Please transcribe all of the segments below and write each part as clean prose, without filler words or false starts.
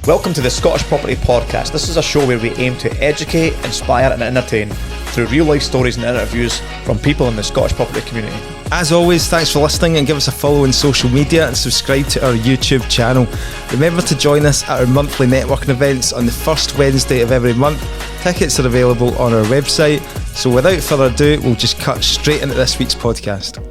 Welcome to the Scottish Property Podcast. This is a show where we aim to educate, inspire and entertain through real life stories and interviews from people in the Scottish property community. As always, thanks for listening and give us a follow on social media and subscribe to our YouTube channel. Remember to join us at our monthly networking events on the first Wednesday of every month. Tickets are available on our website. So without further ado, we'll just cut straight into this week's podcast.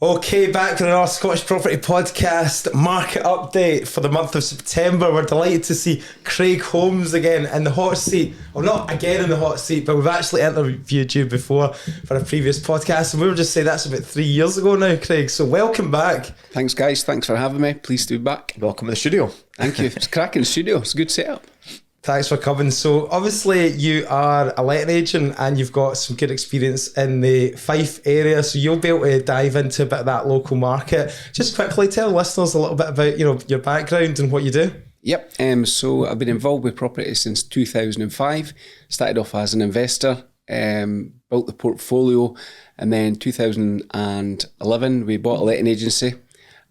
Okay, back to our Scottish Property Podcast market update for the month of September. We're delighted to see Craig Holmes again in the hot seat. Well, not again in the hot seat, but we've actually interviewed you before for a previous podcast, and we were just saying that's about 3 years ago now, Craig. So welcome back. Thanks, guys. Thanks for having me. Pleased to be back. Welcome to the studio. Thank you. It's a cracking studio. It's a good setup. Thanks for coming. So obviously you are a letting agent and you've got some good experience in the Fife area, so you'll be able to dive into a bit of that local market. Just quickly tell listeners a little bit about your background and what you do. Yep. So I've been involved with property since 2005. Started off as an investor, built the portfolio, and then 2011 we bought a letting agency.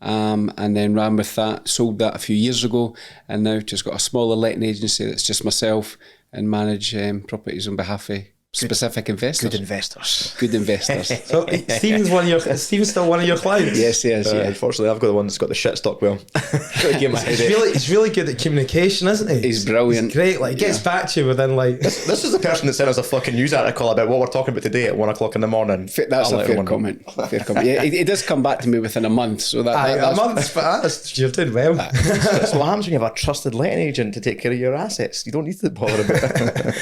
And then ran with that, sold that a few years ago, and now just got a smaller letting agency that's just myself and manage properties on behalf of specific investors. Good investors. Good investors. So Stephen's still one of your clients? Yes, he is. Yeah. Unfortunately, I've got the one that's got the shit stuck well. He's really good at communication, isn't he? He's brilliant. He's great. Like, he gets back to you within like... This is the person that sent us a fucking news article about what we're talking about today at 1 o'clock in the morning. That's a fair comment. Yeah, he does come back to me within a month. So that's a month, but you're doing well. That's what happens when you have a trusted letting agent to take care of your assets. You don't need to bother about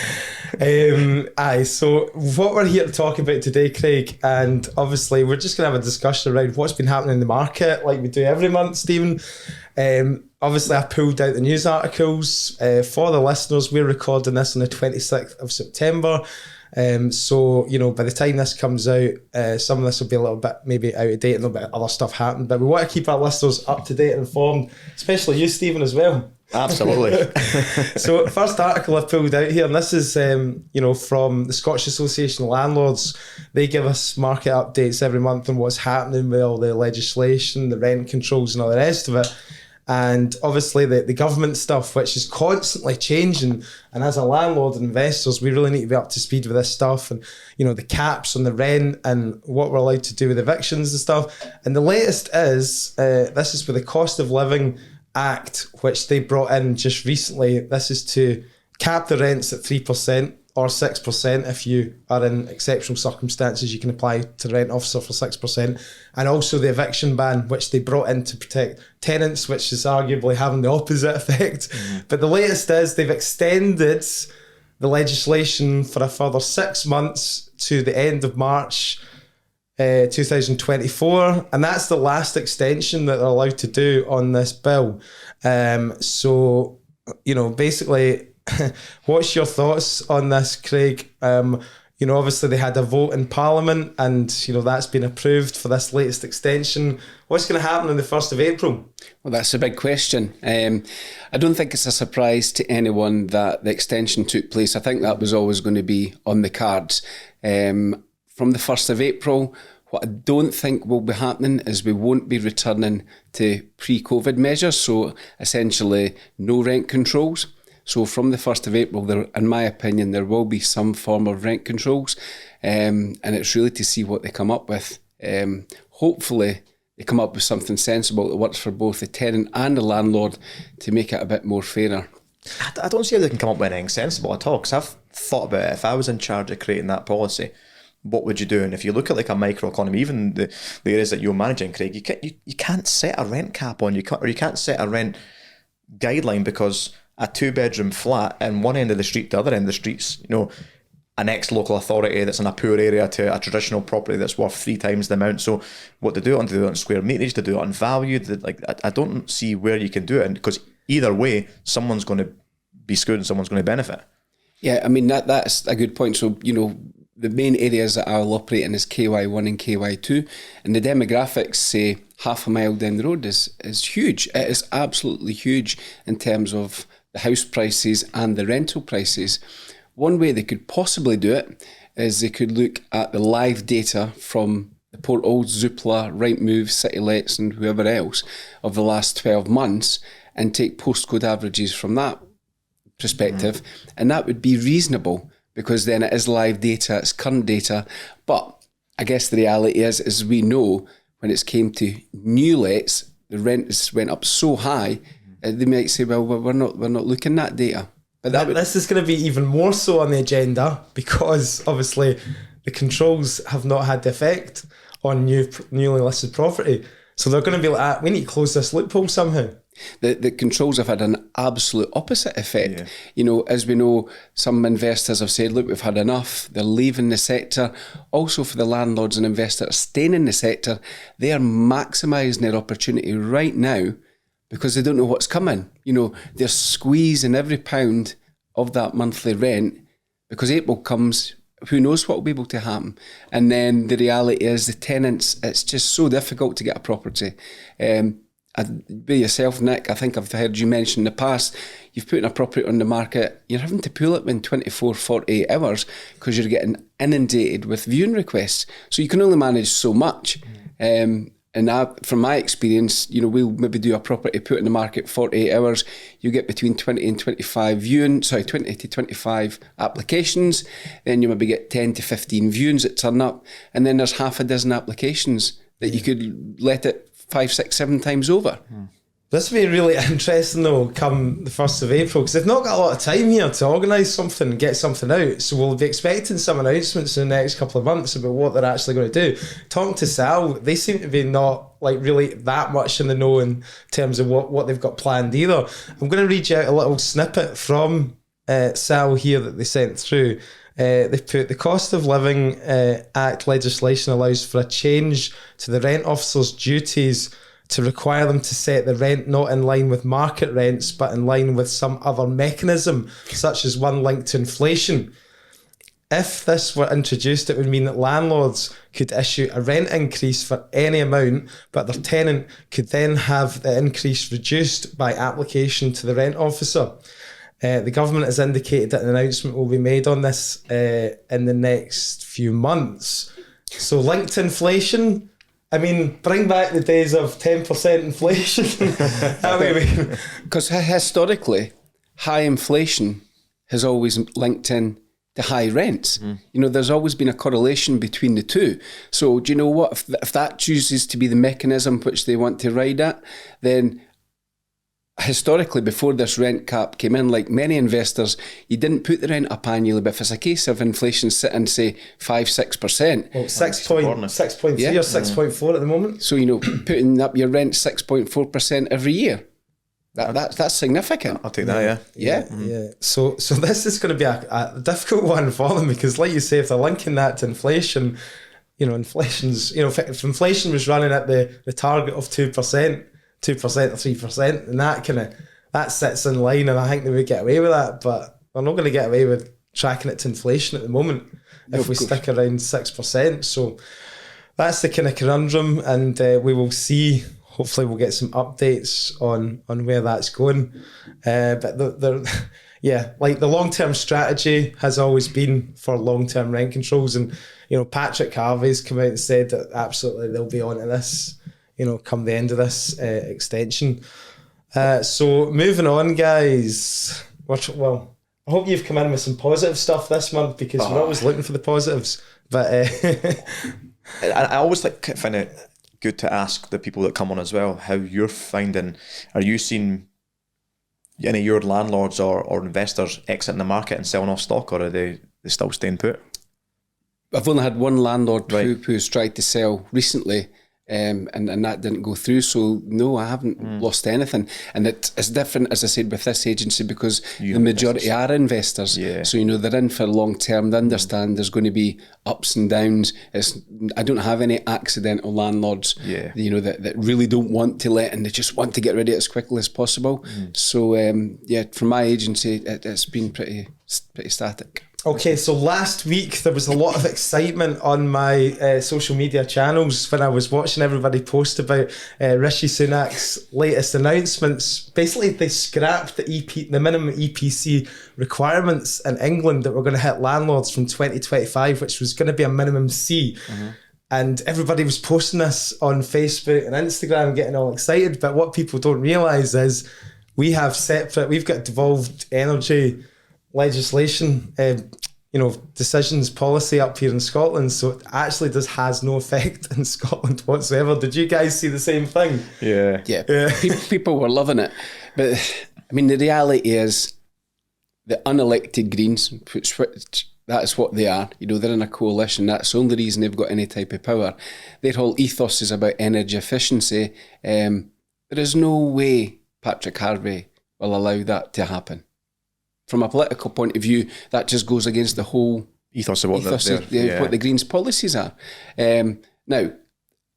it. So what we're here to talk about today, Craig, and obviously we're just going to have a discussion around what's been happening in the market like we do every month, Stephen. Obviously I pulled out the news articles for the listeners. We're recording this on the 26th of September. So, by the time this comes out, some of this will be a little bit maybe out of date and a little bit of other stuff happened, but we want to keep our listeners up to date and informed, especially you, Stephen, as well. Absolutely. So first article I've pulled out here, and this is from the Scottish Association of Landlords. They give us market updates every month on what's happening with all the legislation, the rent controls and all the rest of it. And obviously the government stuff, which is constantly changing. And as a landlord and investors, we really need to be up to speed with this stuff. And, the caps on the rent and what we're allowed to do with evictions and stuff. And the latest is, this is with the Cost of Living Act, which they brought in just recently. This is to cap the rents at 3% or 6%. If you are in exceptional circumstances, you can apply to the rent officer for 6%. And also the eviction ban, which they brought in to protect tenants, which is arguably having the opposite effect. But the latest is they've extended the legislation for a further 6 months to the end of March 2024, and that's the last extension that they're allowed to do on this bill. So basically, what's your thoughts on this, Craig? Obviously they had a vote in Parliament and that's been approved for this latest extension. What's going to happen on the 1st of April? Well, that's a big question. I don't think it's a surprise to anyone that the extension took place. I think that was always going to be on the cards. From the 1st of April, what I don't think will be happening is we won't be returning to pre-COVID measures, so essentially no rent controls. So from the 1st of April, in my opinion, there will be some form of rent controls, and it's really to see what they come up with. Hopefully they come up with something sensible that works for both the tenant and the landlord to make it a bit more fairer. I don't see how they can come up with anything sensible at all, because I've thought about it. If I was in charge of creating that policy, what would you do? And if you look at like a microeconomy, even the areas that you're managing, Craig, you can't set a rent cap on, you can't set a rent guideline, because a 2-bedroom flat in one end of the street, the other end of the street's, an ex-local authority that's in a poor area to a traditional property that's worth 3 times the amount. So what to do it on square meterage, to do it on value, I don't see where you can do it, because either way, someone's going to be screwed and someone's going to benefit. Yeah, I mean, that's a good point. So, the main areas that I'll operate in is KY1 and KY2, and the demographics say half a mile down the road is huge. It is absolutely huge in terms of the house prices and the rental prices. One way they could possibly do it is they could look at the live data from the portals, Zoopla, Rightmove, CityLets and whoever else of the last 12 months and take postcode averages from that perspective, and that would be reasonable because then it is live data, it's current data. But I guess the reality is we know when it's came to new lets, the rents went up so high, they might say, well, we're not looking at data. But this is going to be even more so on the agenda because obviously the controls have not had the effect on newly listed property. So they're going to be like, we need to close this loophole somehow. The controls have had an absolute opposite effect. As we know, some investors have said, look, we've had enough. They're leaving the sector. Also for the landlords and investors staying in the sector, they are maximising their opportunity right now because they don't know what's coming. They're squeezing every pound of that monthly rent because April comes, who knows what will be able to happen. And then the reality is the tenants, it's just so difficult to get a property. Be yourself, Nick, I think I've heard you mention in the past, you've put in a property on the market, you're having to pull it in 24, 48 hours because you're getting inundated with viewing requests. So you can only manage so much. From my experience, we'll maybe do a property, put in the market 48 hours, you get between 20 and 25 20 to 25 applications, then you maybe get 10 to 15 viewings that turn up, and then there's half a dozen applications that you could let it 5, 6, 7 times over. This will be really interesting though come the 1st of April because they've not got a lot of time here to organise something and get something out, so we'll be expecting some announcements in the next couple of months about what they're actually going to do. Talking to Sal, they seem to be not really that much in the know in terms of what they've got planned either. I'm going to read you out a little snippet from Sal here that they sent through. They put, the Cost of Living Act legislation allows for a change to the rent officer's duties to require them to set the rent not in line with market rents but in line with some other mechanism, such as one linked to inflation. If this were introduced, it would mean that landlords could issue a rent increase for any amount, but their tenant could then have the increase reduced by application to the rent officer. The government has indicated that an announcement will be made on this in the next few months. So linked to inflation, bring back the days of 10% inflation. Because historically, high inflation has always linked in to high rents. There's always been a correlation between the two. So do you know what? If that chooses to be the mechanism which they want to ride at, then historically, before this rent cap came in, like many investors, you didn't put the rent up annually, but if it's a case of inflation sitting, say, 5-6%. Well, 6.3 or 6.4 at the moment. So, putting up your rent 6.4% every year, that's significant. I'll take that, yeah. Yeah. So this is going to be a difficult one for them because, like you say, if they're linking that to inflation, inflation's, if inflation was running at the target of 2%, 2% or 3%, and that sits in line, and I think they would get away with that, but they're not going to get away with tracking it to inflation at the moment if we stick around 6%. So that's the kind of conundrum, and we will see. Hopefully we'll get some updates on where that's going. But the long-term strategy has always been for long-term rent controls, and Patrick Harvey's come out and said that absolutely they'll be on to this, come the end of this extension. So moving on, guys. Well, I hope you've come in with some positive stuff this month because we're always looking for the positives. But I always find it good to ask the people that come on as well how you're finding. Are you seeing any of your landlords or investors exiting the market and selling off stock, or are they still staying put? I've only had one landlord who's tried to sell recently, and that didn't go through. So no, I haven't lost anything. And it's different, as I said, with this agency because the majority are investors. Yeah. So they're in for long term. They understand there's going to be ups and downs. I don't have any accidental landlords. Yeah. That really don't want to let and they just want to get rid of it as quickly as possible. So from my agency, it's been pretty static. Okay, so last week there was a lot of excitement on my social media channels when I was watching everybody post about Rishi Sunak's latest announcements. Basically, they scrapped the minimum EPC requirements in England that were going to hit landlords from 2025, which was going to be a minimum C. And everybody was posting this on Facebook and Instagram, getting all excited. But what people don't realise is we have separate, we've got devolved energy legislation, decisions policy up here in Scotland, so it actually has no effect in Scotland whatsoever. Did you guys see the same thing? Yeah. People were loving it, but I mean the reality is the unelected Greens, which that's what they are. They're in a coalition. That's the only reason they've got any type of power. Their whole ethos is about energy efficiency. There is no way Patrick Harvey will allow that to happen. From a political point of view, that just goes against the whole ethos of what the Greens' policies are. Now,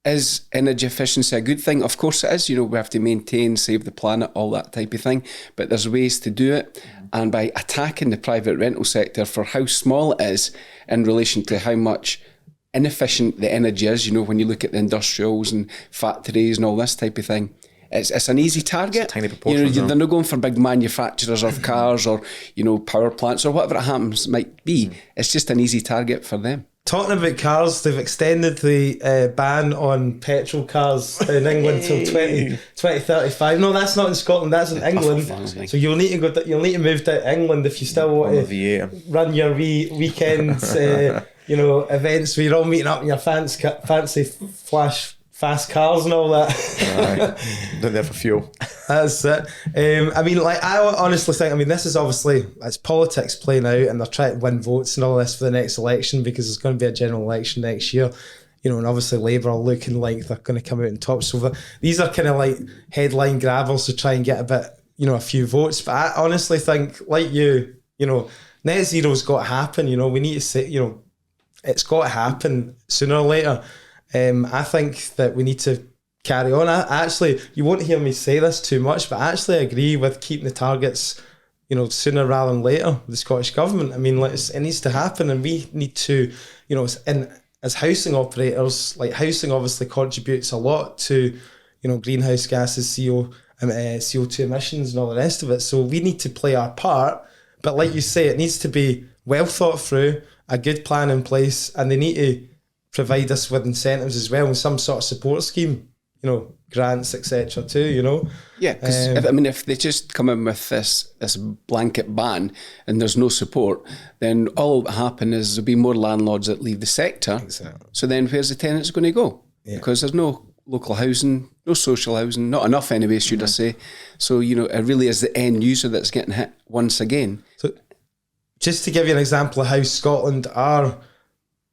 is energy efficiency a good thing? Of course it is. We have to maintain, save the planet, all that type of thing. But there's ways to do it. And by attacking the private rental sector for how small it is in relation to how much inefficient the energy is, when you look at the industrials and factories and all this type of thing, it's an easy target. It's a tiny proportion. They're not going for big manufacturers of cars or, power plants or whatever it happens might be. It's just an easy target for them. Talking about cars, they've extended the ban on petrol cars in England till 2035. No, that's not in Scotland. That's in England. So you'll need to move to England if you still want to run your weekends, events where you're all meeting up in your fancy fast cars and all that. They're there for fuel. That's it. I honestly think, this is obviously, it's politics playing out, and they're trying to win votes and all this for the next election, because there's going to be a general election next year, and obviously Labour are looking like they're going to come out on top. So these are kind of like headline grabbers to try and get a bit, a few votes. But I honestly think, like net zero's got to happen. We need to say, it's got to happen sooner or later. I think that we need to carry on. Actually, you won't hear me say this too much, but I actually agree with keeping the targets, sooner rather than later with the Scottish Government. It needs to happen, and we need to, as housing operators, housing obviously contributes a lot to, greenhouse gases, CO2 emissions and all the rest of it. So we need to play our part. But like you say, it needs to be well thought through, a good plan in place, and they need to provide us with incentives as well, and some sort of support scheme, grants, etc. too, Yeah, because if they just come in with this blanket ban and there's no support, then all that will happen is there'll be more landlords that leave the sector. Exactly. So then where's the tenants going to go? Yeah. Because there's no local housing, no social housing, not enough anyway, should I say. So, it really is the end user that's getting hit once again. So just to give you an example of how Scotland are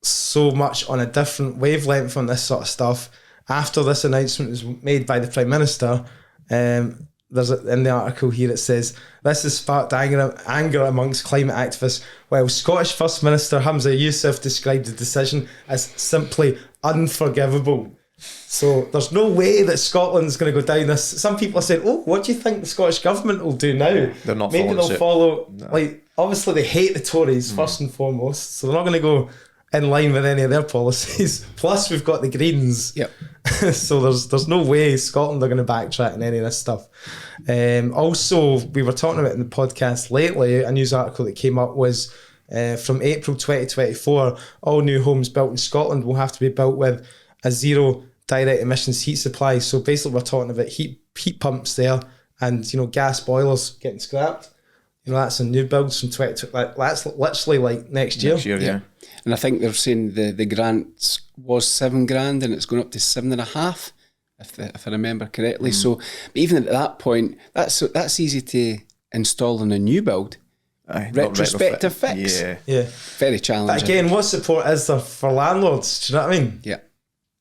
so much on a different wavelength on this sort of stuff, after this announcement was made by the Prime Minister, there's in the article here it says, this has sparked anger amongst climate activists, while Scottish First Minister Hamza Yousaf described the decision as simply unforgivable. So there's no way that Scotland's going to go down this. Some people are saying, what do you think the Scottish Government will do now? They're not Maybe they'll suit. follow, obviously they hate the Tories first and foremost, so they're not going to go in line with any of their policies. Plus we've got the Greens. Yep. So there's no way Scotland are going to backtrack on any of this stuff. Also, we were talking about in the podcast lately, a news article that came up was from April 2024, all new homes built in Scotland will have to be built with a zero direct emissions heat supply. So basically we're talking about heat pumps there, and gas boilers getting scrapped. That's a new builds from 20. That's literally next year. Next year, yeah. And I think they're saying the grant was $7,000 and it's going up to $7,500, if I remember correctly. So, but even at that point, that's easy to install in a new build. Retrospective fix. Yeah. Very challenging. But again, what support is there for landlords? Do you know what I mean? Yeah.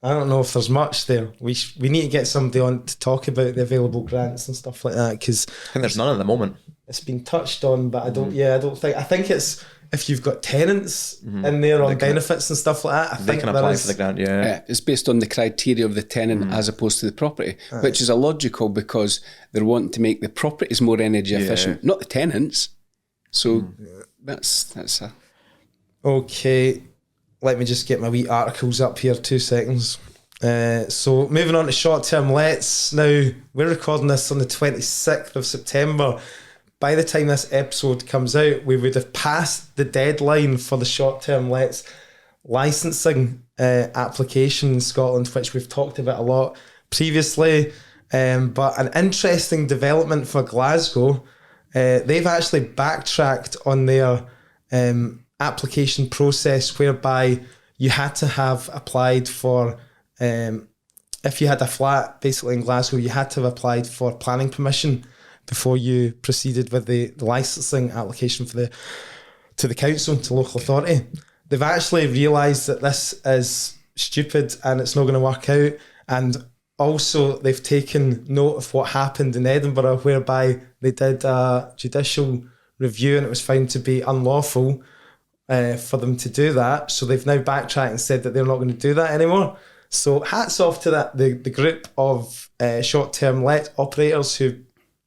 I don't know if there's much there. We need to get somebody on to talk about the available grants and stuff like that, because I think there's none at the moment. It's been touched on, but I think it's, if you've got tenants in there on benefits and stuff like that, I think can apply for the grant. Yeah, it's based on the criteria of the tenant as opposed to the property, which is illogical because they're wanting to make the properties more energy efficient, not the tenants. So that's a... Okay, let me just get my wee articles up here, 2 seconds. So moving on to short-term lets. Now, we're recording this on the 26th of September. By the time this episode comes out, we would have passed the deadline for the short-term lets licensing application in Scotland, which we've talked about a lot previously. But an interesting development for Glasgow, they've actually backtracked on their application process, whereby you had to have applied for, if you had a flat basically in Glasgow, you had to have applied for planning permission before you proceeded with the licensing application to the council, to local authority. They've actually realised that this is stupid and it's not going to work out. And also they've taken note of what happened in Edinburgh, whereby they did a judicial review and it was found to be unlawful for them to do that. So they've now backtracked and said that they're not going to do that anymore. So hats off to that the group of short-term let operators who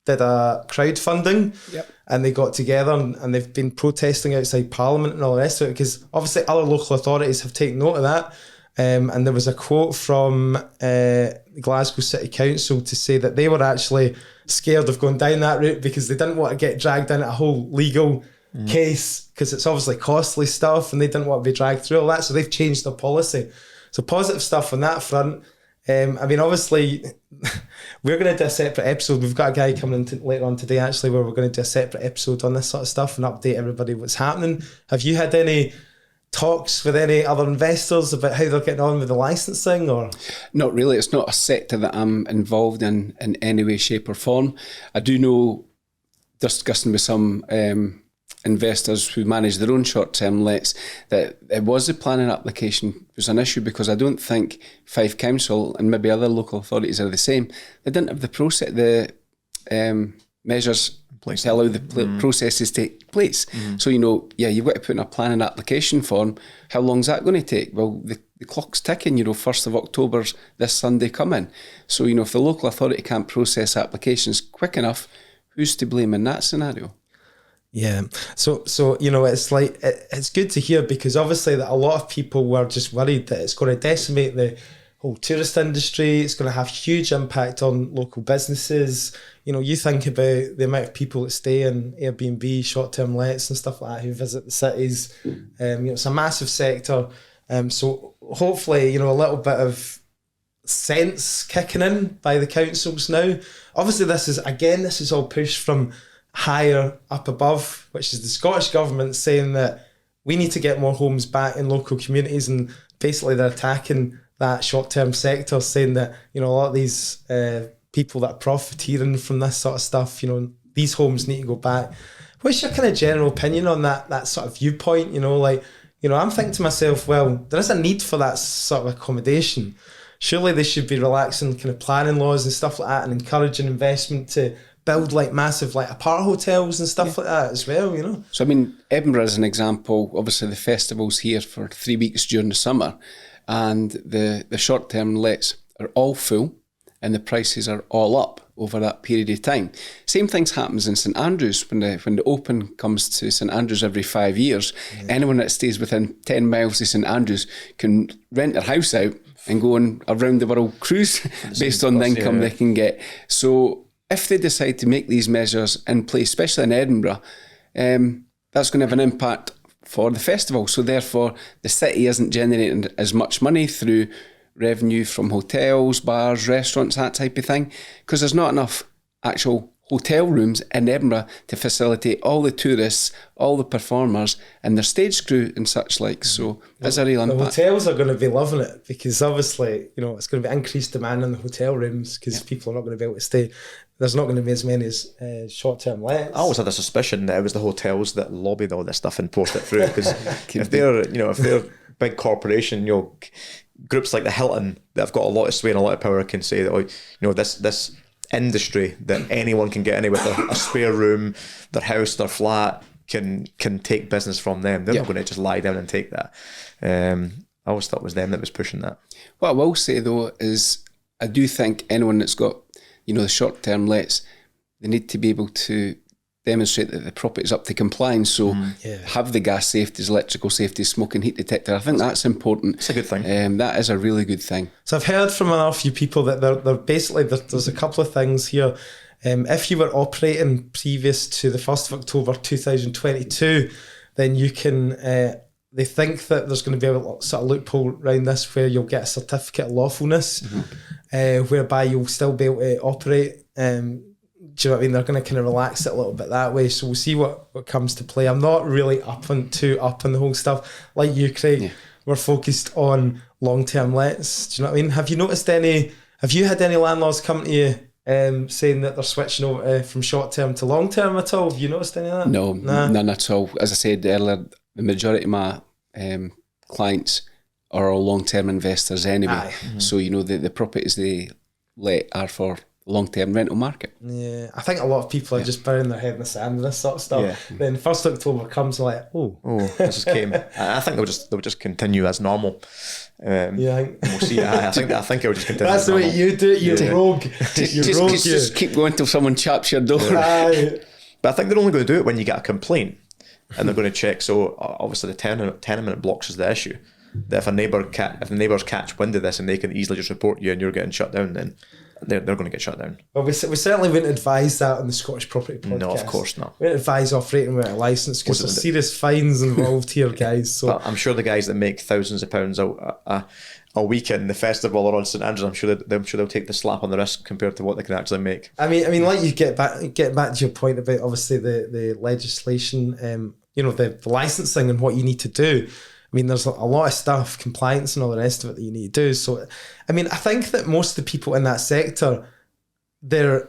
did a crowdfunding. Yep. And they got together and they've been protesting outside Parliament and all the rest of it, because obviously other local authorities have taken note of that. And there was a quote from Glasgow City Council to say that they were actually scared of going down that route because they didn't want to get dragged into a whole legal case, because it's obviously costly stuff and they didn't want to be dragged through all that. So they've changed their policy. So positive stuff on that front. I mean, obviously, we're going to do a separate episode. We've got a guy coming in later on today, actually, where we're going to do a separate episode on this sort of stuff and update everybody what's happening. Have you had any talks with any other investors about how they're getting on with the licensing, or? Not really. It's not a sector that I'm involved in any way, shape or form. I do know, discussing with some investors who manage their own short-term lets, that it was the planning application was an issue, because I don't think Fife Council and maybe other local authorities are the same. They didn't have the process, the measures to allow the processes to take place. So, you've got to put in a planning application form. How long's that going to take? Well, the clock's ticking, 1st of October's this Sunday coming. So, if the local authority can't process applications quick enough, who's to blame in that scenario? Yeah. So it's like, it's good to hear, because obviously that a lot of people were just worried that it's going to decimate the whole tourist industry. It's going to have huge impact on local businesses. You think about the amount of people that stay in Airbnb, short-term lets and stuff like that, who visit the cities. It's a massive sector. So hopefully, a little bit of sense kicking in by the councils now. Obviously, this is all pushed from higher up above, which is the Scottish government saying that we need to get more homes back in local communities, and basically they're attacking that short-term sector, saying that a lot of these people that are profiteering from this sort of stuff, these homes need to go back. What's your kind of general opinion on that sort of viewpoint? I'm thinking to myself, well, there is a need for that sort of accommodation. Surely they should be relaxing kind of planning laws and stuff like that, and encouraging investment to build like massive like apart hotels and stuff like that as well, So I mean, Edinburgh is an example. Obviously the festival's here for 3 weeks during the summer, and the short-term lets are all full and the prices are all up over that period of time. Same things happens in St Andrews. When the Open comes to St Andrews every 5 years, anyone that stays within 10 miles of St Andrews can rent their house out and go on a round the world cruise based on the income they can get. So if they decide to make these measures in place, especially in Edinburgh, that's going to have an impact for the festival. So therefore, the city isn't generating as much money through revenue from hotels, bars, restaurants, that type of thing, because there's not enough actual hotel rooms in Edinburgh to facilitate all the tourists, all the performers and their stage crew and such like. So there's a real impact. The hotels are going to be loving it, because obviously, it's going to be increased demand in the hotel rooms, because people are not going to be able to stay. There's not going to be as many as short-term lets. I always had a suspicion that it was the hotels that lobbied all this stuff and pushed it through, because if they're big corporation, groups like the Hilton that have got a lot of sway and a lot of power can say that this industry that anyone can get in with a spare room, their house, their flat, can take business from them. They're not going to just lie down and take that. I always thought it was them that was pushing that. What I will say though is, I do think anyone that's got the short-term lets, they need to be able to demonstrate that the property is up to compliance. So have the gas safeties, electrical safety, smoke and heat detector. I think that's important. It's a good thing. That is a really good thing. So I've heard from a few people that they're basically, there's a couple of things here. If you were operating previous to the 1st of October 2022, then you can they think that there's going to be a sort of loophole around this where you'll get a certificate of lawfulness, whereby you'll still be able to operate. Do you know what I mean? They're going to kind of relax it a little bit that way. So we'll see what comes to play. I'm not really too up on the whole stuff. Like you, Craig, we're focused on long-term lets. Do you know what I mean? Have you had any landlords come to you saying that they're switching over from short-term to long-term at all? Have you noticed any of that? No, none at all. As I said earlier, the majority of my clients are all long-term investors anyway. So, the properties they let are for long-term rental market. Yeah, I think a lot of people are just burying their head in the sand with this sort of stuff. Yeah. Then 1st October comes, like, this just came. I think they'll just continue as normal. We'll see. I think it'll just continue. That's the way you do it. You're rogue. Just keep going till someone chaps your door. But I think they're only going to do it when you get a complaint, and they're going to check. So obviously the tenement blocks is the issue. That if the neighbours catch wind of this and they can easily just report you and you're getting shut down, then they're going to get shut down. Well, we certainly wouldn't advise that on the Scottish Property Podcast. No, of course not. We wouldn't advise operating without a licence because there's serious fines involved here, guys. So I'm sure the guys that make thousands of pounds a weekend, the festival or on St Andrews, I'm sure they'll take the slap on the wrist compared to what they can actually make. I mean, like you get back to your point about obviously the legislation, the licensing and what you need to do. I mean, there's a lot of stuff, compliance and all the rest of it that you need to do. So, I mean, I think that most of the people in that sector, they're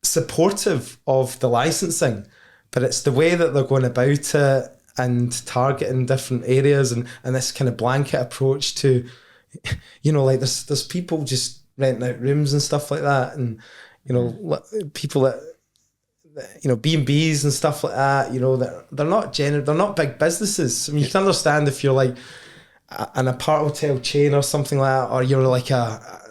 supportive of the licensing, but it's the way that they're going about it and targeting different areas and this kind of blanket approach to, like there's people just renting out rooms and stuff like that. And, people that, B&Bs and stuff like that, they're not big businesses. I mean, you can understand if you're like an apart hotel chain or something like that, or you're like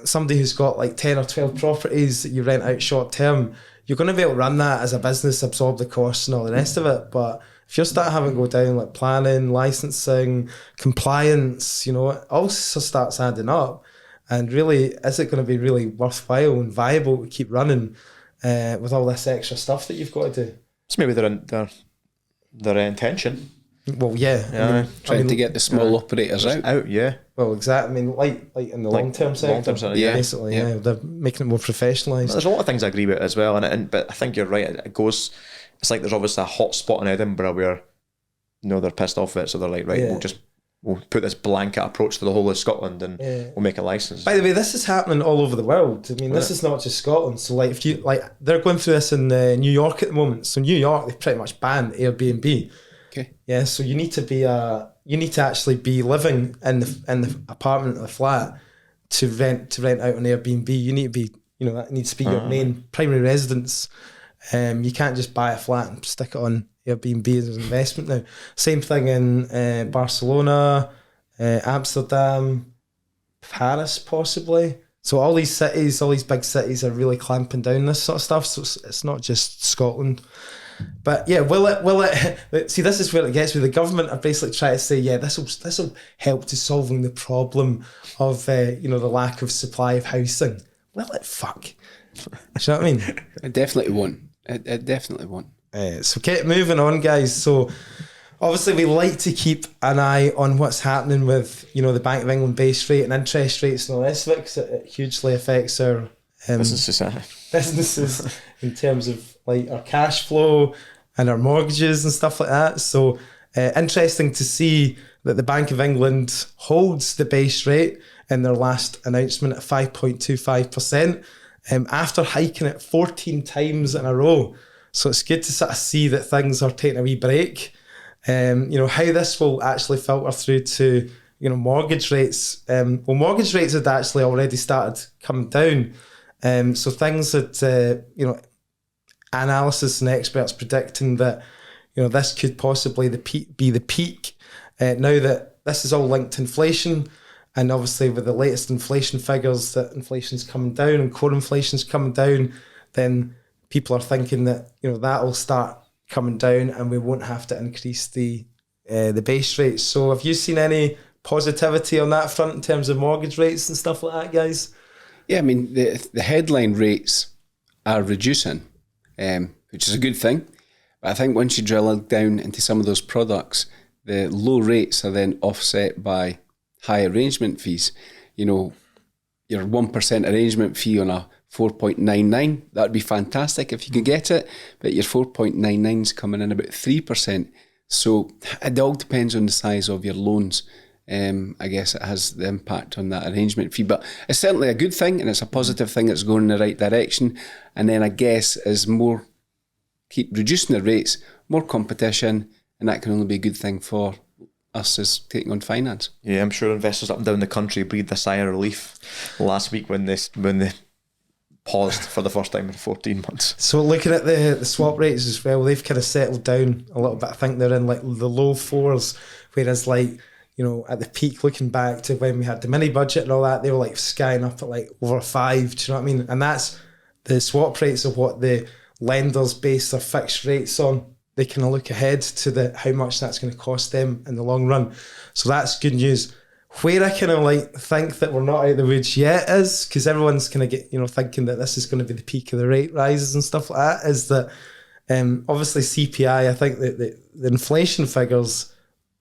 somebody who's got like 10 or 12 properties that you rent out short term, you're going to be able to run that as a business, absorb the costs and all the rest of it. But if you're starting having to go down like planning, licensing, compliance, it all starts adding up. And really, is it going to be really worthwhile and viable to keep running with all this extra stuff that you've got to do? It's maybe their intention. Well, yeah. Trying to get the small operators out. Yeah. Well, exactly. I mean, like in the long-term sector. Basically, yeah. They're making it more professionalised. There's a lot of things I agree with as well, but I think you're right. It's like there's obviously a hot spot in Edinburgh where, they're pissed off with it, so they're like, right, we'll put this blanket approach to the whole of Scotland and we'll make a licence. By the way, this is happening all over the world. I mean, this is not just Scotland. So like they're going through this in New York at the moment. So New York, they've pretty much banned Airbnb. Okay. Yeah, so you need to actually be living in the apartment or the flat to rent out on Airbnb. You need to be, that needs to be your main primary residence. You can't just buy a flat and stick it on Airbnb as an investment now. Same thing in Barcelona, Amsterdam, Paris possibly. So all these big cities are really clamping down this sort of stuff. So it's not just Scotland. But yeah, will it see, this is where it gets with the government are basically trying to say, yeah, this will help to solving the problem of the lack of supply of housing. Will it fuck? Do you know what I mean? It definitely won't. It definitely won't. So get moving on, guys. So obviously we like to keep an eye on what's happening with the Bank of England base rate and interest rates and all the rest of it, because it hugely affects our businesses in terms of like our cash flow and our mortgages and stuff like that. So interesting to see that the Bank of England holds the base rate in their last announcement at 5.25%. After hiking it 14 times in a row. So it's good to sort of see that things are taking a wee break. How this will actually filter through to, mortgage rates. Mortgage rates had actually already started coming down. So things that, analysis and experts predicting that, this could possibly be the peak. Now that this is all linked to inflation, and obviously with the latest inflation figures that inflation's coming down and core inflation's coming down, then people are thinking that, that will start coming down and we won't have to increase the base rates. So have you seen any positivity on that front in terms of mortgage rates and stuff like that, guys? Yeah, I mean, the headline rates are reducing, which is a good thing. But I think once you drill down into some of those products, the low rates are then offset by high arrangement fees. You know, your 1% arrangement fee on a 4.99, that would be fantastic if you could get it, but your 4.99 is coming in about 3%. So it all depends on the size of your loans. I guess it has the impact on that arrangement fee, but it's certainly a good thing, and it's a positive thing that's going in the right direction. And then I guess as more keep reducing the rates, more competition, and that can only be a good thing for us as taking on finance. Yeah, I'm sure investors up and down the country breathed a sigh of relief last week when they paused for the first time in 14 months. So looking at the swap rates as well, they've kind of settled down a little bit. I think they're in like the low fours, whereas like, you know, at the peak, looking back to when we had the mini budget and all that, they were like skying up at like over 5. Do you know what I mean? And that's the swap rates of what the lenders base their fixed rates on. They kind of look ahead to how much that's going to cost them in the long run. So that's good news. Where I kind of like think that we're not out of the woods yet is, because everyone's kind of thinking that this is going to be the peak of the rate rises and stuff like that, is that obviously CPI, I think that the inflation figures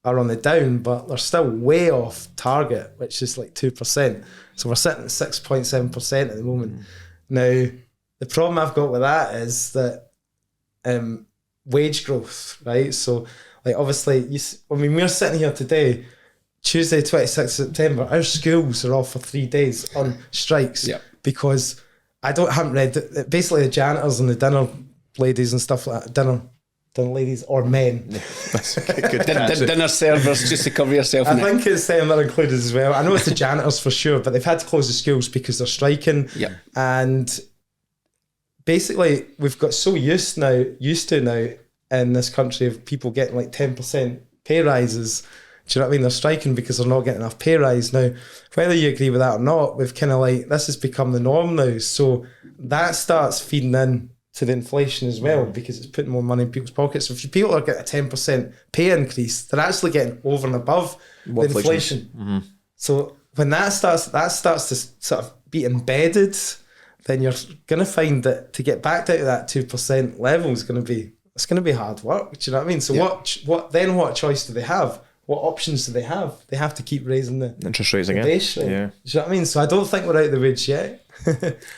are on the down, but they're still way off target, which is like 2%. So we're sitting at 6.7% at the moment. Now, the problem I've got with that is that wage growth, right? So, like, obviously, we're sitting here today, Tuesday, 26th September, our schools are off for 3 days on strikes because I haven't read that basically the janitors and the dinner ladies and stuff like that, dinner ladies or men. That's good. Dinner servers, just to cover yourself. I think it's them that are included as well. I know it's the janitors for sure, but they've had to close the schools because they're striking. Yeah. And basically, we've got so used to now in this country of people getting like 10% pay rises. Do you know what I mean? They're striking because they're not getting enough pay rise. Now, whether you agree with that or not, we've kind of like, this has become the norm now. So that starts feeding in to the inflation as well, because it's putting more money in people's pockets. So if people are getting a 10% pay increase, they're actually getting over and above the inflation. Mm-hmm. So when that starts to sort of be embedded, then you're going to find that to get back down to that 2% level is going to be hard work. Do you know what I mean? So what choice do they have? What options do they have? They have to keep raising the interest rates again. Base rate. Yeah. Do you know what I mean? So I don't think we're out of the woods yet.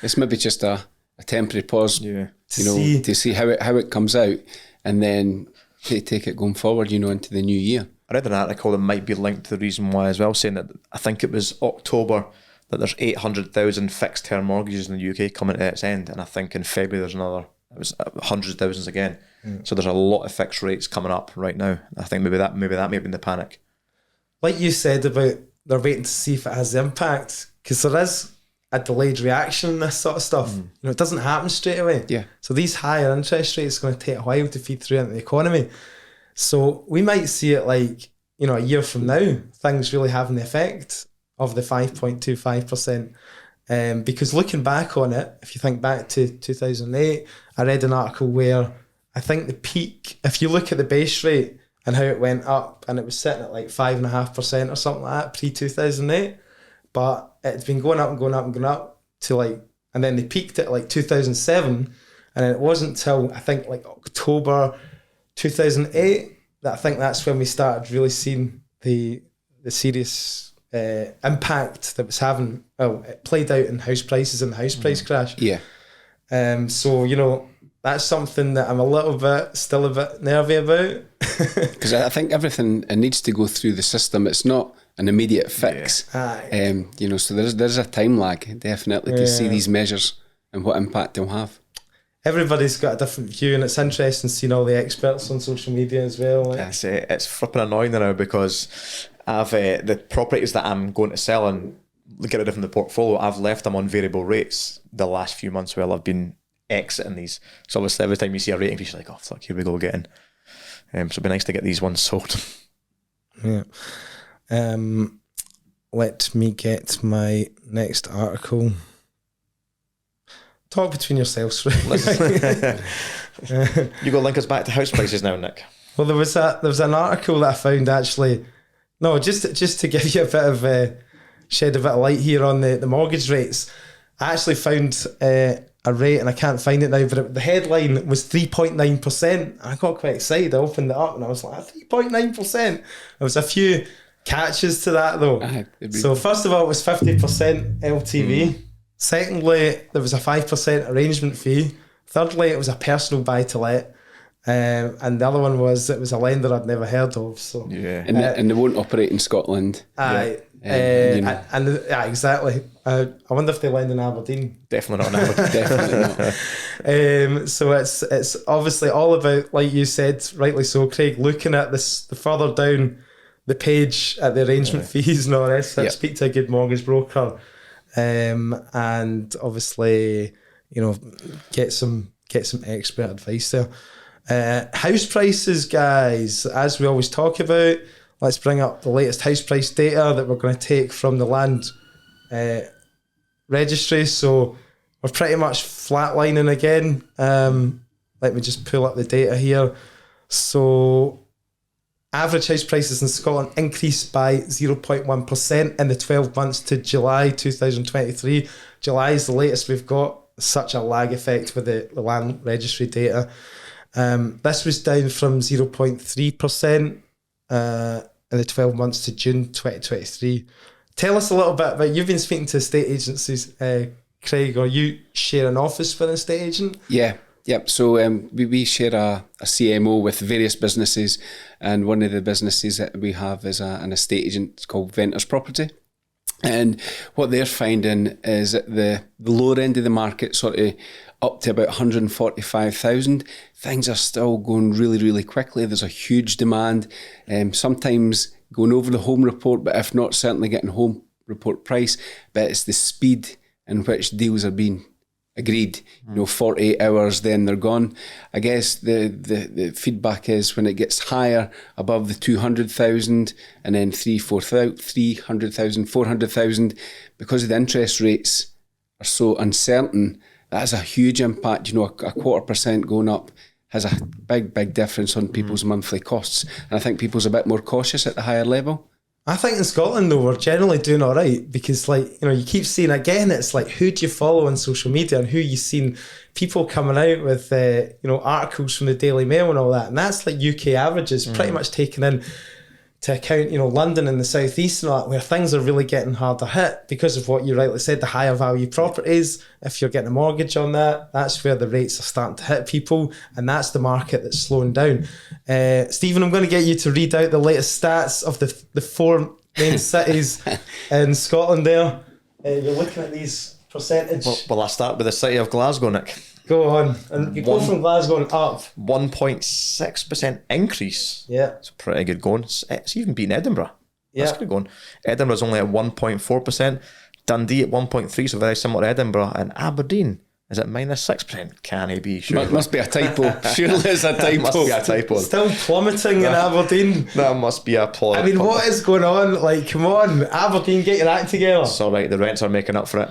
It's maybe just a temporary pause, to see how it comes out, and then take it going forward, into the new year. I read an article that might be linked to the reason why as well, saying that I think it was October that there's 800,000 fixed term mortgages in the UK coming to its end, and I think in February there's another. It was hundreds of thousands again. So there's a lot of fixed rates coming up right now. I think maybe that may be in the panic. Like you said about they're waiting to see if it has impact, because there is a delayed reaction in this sort of stuff. It doesn't happen straight away. Yeah. So these higher interest rates are going to take a while to feed through into the economy. So we might see it like, a year from now, things really having the effect of the 5.25%. Because looking back on it, if you think back to 2008, I read an article where I think the peak, if you look at the base rate and how it went up, and it was sitting at like 5.5% or something like that pre-2008, but it's been going up and going up and going up to like, and then they peaked at like 2007, and it wasn't till I think like October 2008 that I think that's when we started really seeing the serious impact that was having. Well, it played out in house prices and the house price crash. Yeah. So that's something that I'm still a bit nervy about. Because I think everything needs to go through the system. It's not an immediate fix. Yeah. So there's a time lag, definitely, to see these measures and what impact they'll have. Everybody's got a different view, and it's interesting seeing all the experts on social media as well. Like. It's flipping annoying now, because I've the properties that I'm going to sell and get rid of from the portfolio, I've left them on variable rates the last few months while I've been exiting these. So obviously every time you see a rate increase, you're like, oh fuck, here we go again. So it'd be nice to get these ones sold. Yeah. Let me get my next article. Talk between yourselves. You go link us back to house prices now, Nick. Well, there was an article that I found actually. No, just to give you a bit of shed a bit of light here on the mortgage rates. I actually found a rate, and I can't find it now, but the headline was 3.9%. I got quite excited. I opened it up and I was like, 3.9%. There was a few catches to that though. So first of all, it was 50% LTV. Secondly, there was a 5% arrangement fee. Thirdly, it was a personal buy-to-let. And the other one was, it was a lender I'd never heard of. So Yeah. And they won't operate in Scotland. Exactly. I wonder if they lend in Aberdeen. Definitely not an Aberdeen. Definitely not. So it's obviously all about, like you said, rightly so, Craig, looking at this, the further down the page at the arrangement fees and all this. Speak to a good mortgage broker, and obviously, you know, get some expert advice there. House prices, guys, as we always talk about. Let's bring up the latest house price data that we're going to take from the land registry. So we're pretty much flatlining again. Let me just pull up the data here. So average house prices in Scotland increased by 0.1% in the 12 months to July 2023. July is the latest we've got. Such a lag effect with the land registry data. This was down from 0.3% in the 12 months to June 2023. Tell us a little bit about, you've been speaking to estate agencies, Craig, or you share an office with an estate agent? Yeah. Yep. So we share a CMO with various businesses, and one of the businesses that we have is an estate agent called Venters Property. And what they're finding is that the lower end of the market, sort of up to about 145,000, things are still going really, really quickly. There's a huge demand, sometimes going over the home report, but if not, certainly getting home report price. But it's the speed in which deals are being agreed. 48 hours, then they're gone. I guess the feedback is when it gets higher, above the 200,000, and then 300,000, 400,000, because of the interest rates are so uncertain, that has a huge impact. A 0.25% going up has a big difference on people's monthly costs. And I think people's a bit more cautious at the higher level. I think in Scotland though, we're generally doing all right, because you keep seeing, again, it's like, who do you follow on social media and who you seen people coming out with articles from the Daily Mail and all that, and that's like UK averages, pretty much taken in to account, London and the southeast and all that, where things are really getting harder hit because of what you rightly said, the higher value properties. If you're getting a mortgage on that, that's where the rates are starting to hit people, and that's the market that's slowing down. Stephen, I'm going to get you to read out the latest stats of the four main cities in Scotland there. You're looking at these percentage. Well, I start with the city of Glasgow, Nick. Go on. And you go from Glasgow and up. 1.6% increase. Yeah. It's pretty good going. It's even beating Edinburgh. Yeah. That's good going. Edinburgh's only at 1.4%. Dundee at 1.3%, so very similar to Edinburgh. And Aberdeen is at -6%. Can he be sure? Must be a typo. Surely it's a typo. Must be a typo. Still plummeting in Aberdeen. That must be a plot. I mean, what is going on? Like, come on, Aberdeen, get your act together. It's all right. The rents are making up for it.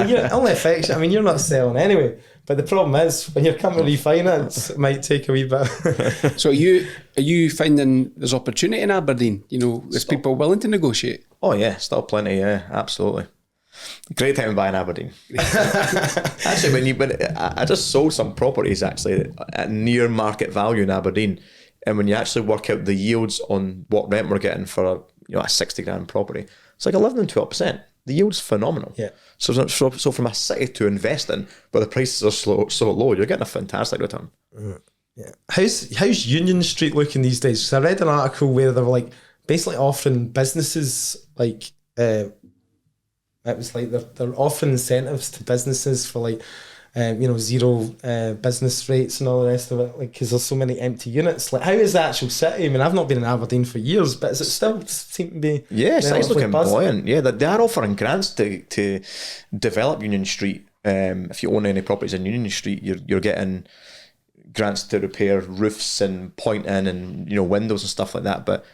You're only affection. I mean, you're not selling anyway. But the problem is, when you're coming to refinance, it might take a wee bit. So are you finding there's opportunity in Aberdeen? Is people willing to negotiate? Oh yeah, still plenty. Yeah, absolutely. Great time to buy in Aberdeen. Actually, I just sold some properties actually at near market value in Aberdeen, and when you actually work out the yields on what rent we're getting for a 60 grand property, it's like 11 and 12%. The yield's phenomenal. Yeah. So from a city to invest in, where the prices are so low, you're getting a fantastic return. Yeah. How's Union Street looking these days? Because I read an article where they were like basically offering businesses like it was like they're offering incentives to businesses for like zero business rates and all the rest of it, like, because there's so many empty units. Like, how is the actual city? I mean, I've not been in Aberdeen for years, but is it still seem to be? Yeah, it's looking buzzing? buoyant. Yeah, they are offering grants to develop Union Street. If you own any properties in Union Street, you're getting grants to repair roofs and point in and windows and stuff like that. But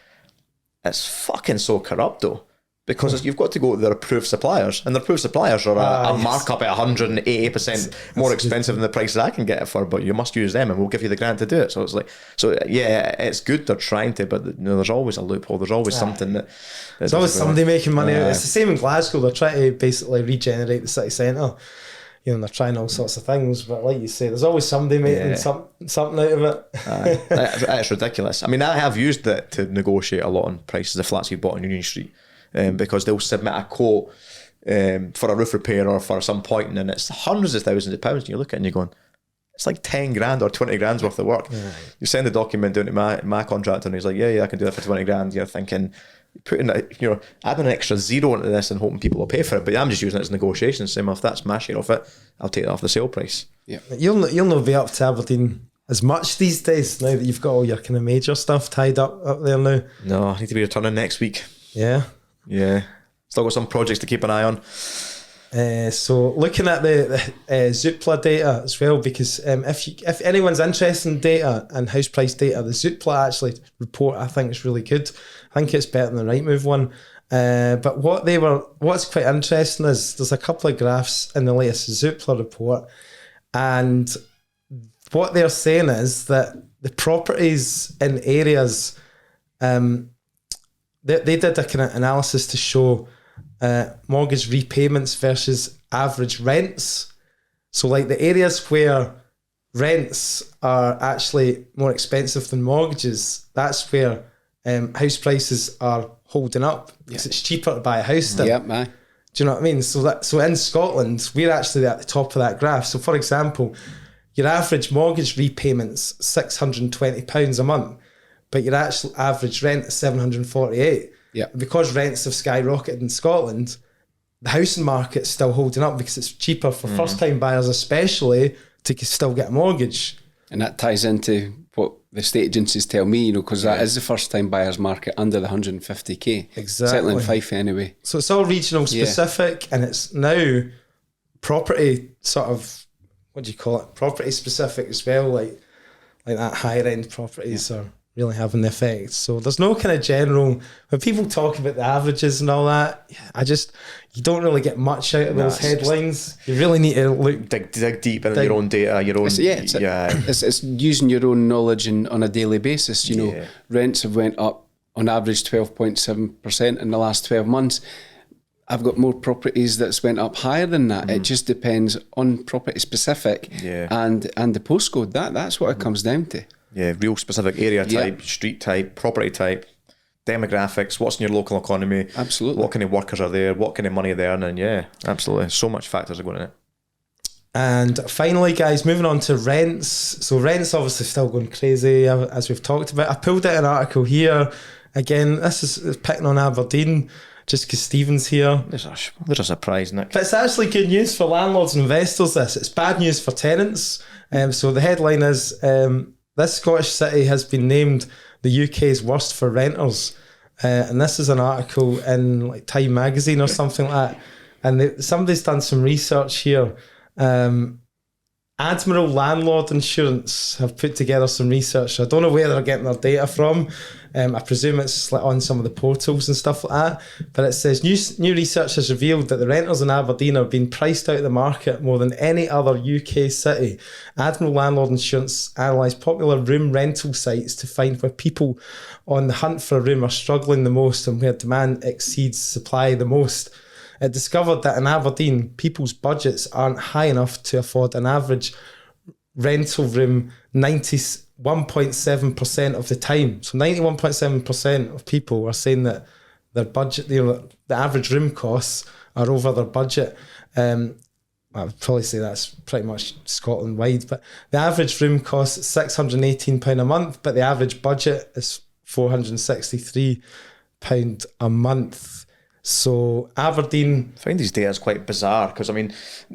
it's fucking so corrupt though. Because you've got to go to their approved suppliers, and their approved suppliers are a markup at 180% more expensive than the prices I can get it for, but you must use them and we'll give you the grant to do it. So it's like, it's good they're trying to, but there's always a loophole. There's always something that... There's always somebody making money out. It's the same in Glasgow. They're trying to basically regenerate the city centre. they're trying all sorts of things. But like you say, there's always somebody making something out of it. It's ridiculous. I mean, I have used it to negotiate a lot on prices of flats we bought on Union Street, because they'll submit a quote for a roof repair or for some pointing, and it's hundreds of thousands of pounds, and you look at it and you're going, it's like 10 grand or 20 grand's worth of work. You send the document down to my contractor and he's like, yeah, I can do that for 20 grand. You're thinking, putting adding an extra zero into this and hoping people will pay for it. But I'm just using it as negotiations, saying, well, if that's my share of it, I'll take it off the sale price. Yeah, you'll not be up to Aberdeen as much these days now that you've got all your kind of major stuff tied up there now. No, I need to be returning next week. Yeah. Still got some projects to keep an eye on. So looking at the Zoopla data as well, because if anyone's interested in data and house price data, the Zoopla actually report I think is really good. I think it's better than the Rightmove one. But what's quite interesting is there's a couple of graphs in the latest Zoopla report, and what they're saying is that the properties in areas, they did a kind of analysis to show mortgage repayments versus average rents. So like the areas where rents are actually more expensive than mortgages, that's where house prices are holding up, because it's cheaper to buy a house there. Yeah, man. Do you know what I mean? So in Scotland, we're actually at the top of that graph. So for example, your average mortgage repayments £620 a month, but your actual average rent is £748. Yeah. Because rents have skyrocketed in Scotland, the housing market's still holding up because it's cheaper for first-time buyers especially to still get a mortgage. And that ties into what the estate agencies tell me, because that is the first-time buyers market under the 150k. Exactly. Certainly in Fife anyway. So it's all regional specific, and it's now property sort of, what do you call it, property specific as well, like that higher-end properties are really having the effect. So there's no kind of general, when people talk about the averages and all that, you don't really get much out of those headlines. You really need to dig deep into your own data, your own. It's using your own knowledge on a daily basis. Rents have went up on average 12.7% in the last 12 months. I've got more properties that's went up higher than that. It just depends on property specific and the postcode. That's what it comes down to. Yeah, real specific area type, street type, property type, demographics, what's in your local economy. Absolutely. What kind of workers are there, what kind of money they're earning. Yeah, absolutely. So much factors are going in it. And finally, guys, moving on to rents. So rents obviously still going crazy, as we've talked about. I pulled out an article here. Again, this is picking on Aberdeen, just because Stephen's here. There's a surprise, Nick. But it's actually good news for landlords and investors, this. It's bad news for tenants. So the headline is... this Scottish city has been named the UK's worst for renters. And this is an article in like Time magazine or something like that. And somebody's done some research here. Admiral Landlord Insurance have put together some research. I don't know where they're getting their data from. I presume it's like on some of the portals and stuff like that. But it says new research has revealed that the renters in Aberdeen are being priced out of the market more than any other UK city. Admiral Landlord Insurance analysed popular room rental sites to find where people on the hunt for a room are struggling the most and where demand exceeds supply the most. It discovered that in Aberdeen, people's budgets aren't high enough to afford an average rental room 91.7% of the time. So 91.7% of people are saying that their budget, the average room costs are over their budget. I would probably say that's pretty much Scotland wide, but the average room costs £618 a month, but the average budget is £463 a month. So Aberdeen... I find these data is quite bizarre because, I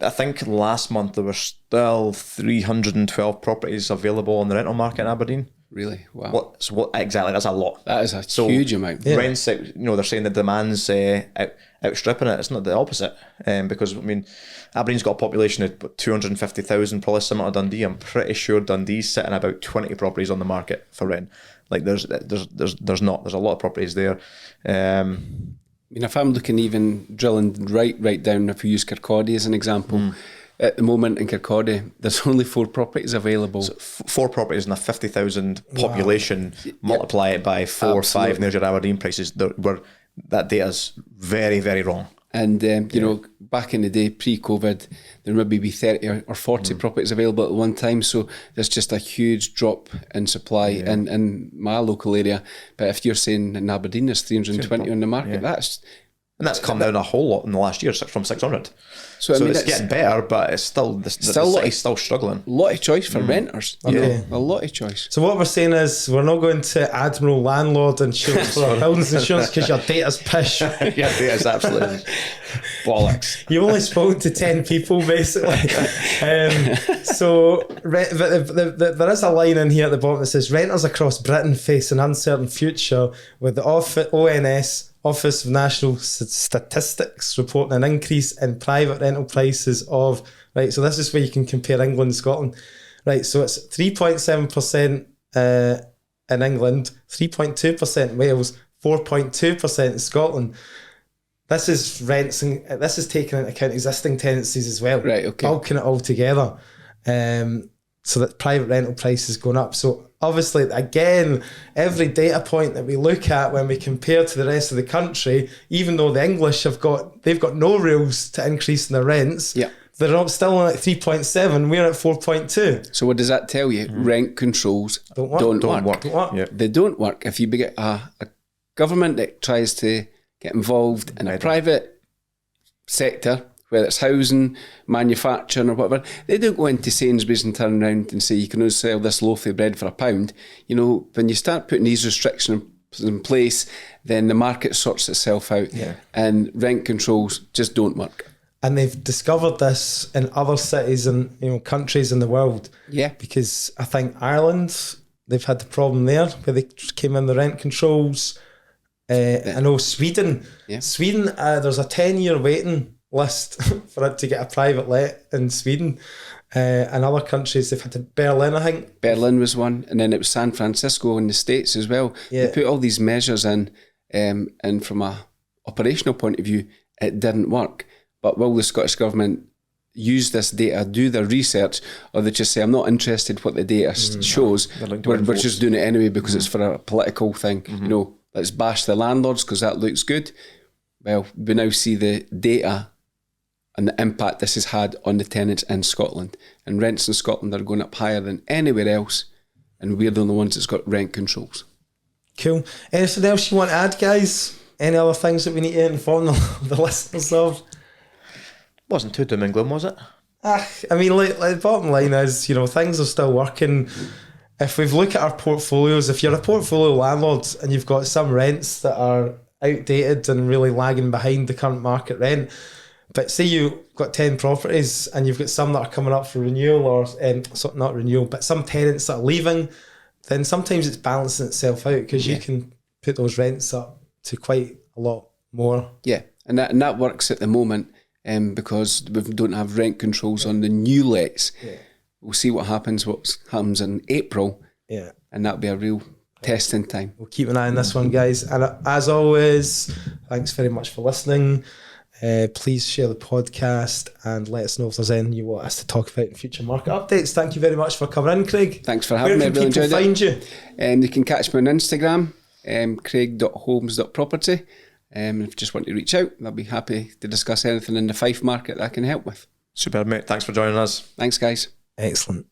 think last month there were still 312 properties available on the rental market in Aberdeen. Really? Wow. What exactly? That's a lot. That is a huge amount. Yeah. Rents, they're saying the demand's outstripping it. It's not the opposite. Because, Aberdeen's got a population of 250,000, probably similar to Dundee. I'm pretty sure Dundee's sitting about 20 properties on the market for rent. Like there's a lot of properties there. If I'm looking, even drilling right down, if we use Kirkcaldy as an example, at the moment in Kirkcaldy, there's only 4 properties available. So 4 properties in a 50,000 population, multiply it by 4 or 5, and there's your Aberdeen prices. That data's very, very wrong. And, you know, back in the day, pre-COVID, there would maybe be 30 or 40 properties available at one time. So there's just a huge drop in supply in my local area. But if you're saying in Aberdeen there's 320 on the market, that's come down a whole lot in the last year, from 600. So I mean, it's getting better, but it's still the city's still struggling. A lot of choice for renters. Okay. A lot of choice. So what we're saying is we're not going to Admiral Landlord Insurance for our buildings insurance because your data's pish. Your data's absolutely bollocks. You only spoke to 10 people basically. So there is a line in here at the bottom that says renters across Britain face an uncertain future with the ONS, Office of National Statistics, reporting an increase in private rental prices of, right, so this is where you can compare England and Scotland. Right, so it's 3.7% in England, 3.2% in Wales, 4.2% in Scotland. This is rents, and this is taking into account existing tenancies as well. Right, okay. Bulking it all together. So that private rental price is going up. So obviously, again, every data point that we look at when we compare to the rest of the country, even though the English they've got no rules to increase in their rents, they're still on at 3.7, we're at 4.2. So what does that tell you? Rent controls don't work. Yeah. They don't work. If you get a government that tries to get involved in a private sector, whether it's housing, manufacturing or whatever, they don't go into Sainsbury's and turn around and say you can only sell this loaf of bread for £1. You know, when you start putting these restrictions in place, then the market sorts itself out, and rent controls just don't work. And they've discovered this in other cities and countries in the world. Yeah, because I think Ireland, they've had the problem there where they came in the rent controls. I know Sweden. Yeah. Sweden, there's a 10-year waiting list for it to get a private let in Sweden. And other countries, they've had to Berlin, I think. Berlin was one, and then it was San Francisco in the States as well. Yeah. They put all these measures in, and from a operational point of view, it didn't work. But will the Scottish Government use this data, do their research, or they just say, I'm not interested what the data shows, we're just doing it anyway because it's for a political thing. You know, let's bash the landlords because that looks good. Well, we now see the data and the impact this has had on the tenants in Scotland. And rents in Scotland are going up higher than anywhere else, and we're the only ones that's got rent controls. Cool. Anything else you want to add, guys? Any other things that we need to inform the listeners of? Wasn't too doom and gloom, was it? I mean, like the bottom line is, things are still working. If we look at our portfolios, if you're a portfolio landlord and you've got some rents that are outdated and really lagging behind the current market rent, but say you've got 10 properties and you've got some that are coming up for renewal or not renewal, but some tenants that are leaving, then sometimes it's balancing itself out because you can put those rents up to quite a lot more. Yeah, and that works at the moment because we don't have rent controls on the new lets. Yeah. We'll see what happens in April, and that'll be a real testing time. We'll keep an eye on this one, guys. And as always, thanks very much for listening. Please share the podcast and let us know if there's anything you want us to talk about in future market updates. Thank you very much for coming in, Craig. Thanks for having me. I really enjoyed it. Where can people find you? You can catch me on Instagram, craig.holmes.property. If you just want to reach out, I'll be happy to discuss anything in the Fife market that I can help with. Superb, mate. Thanks for joining us. Thanks, guys. Excellent.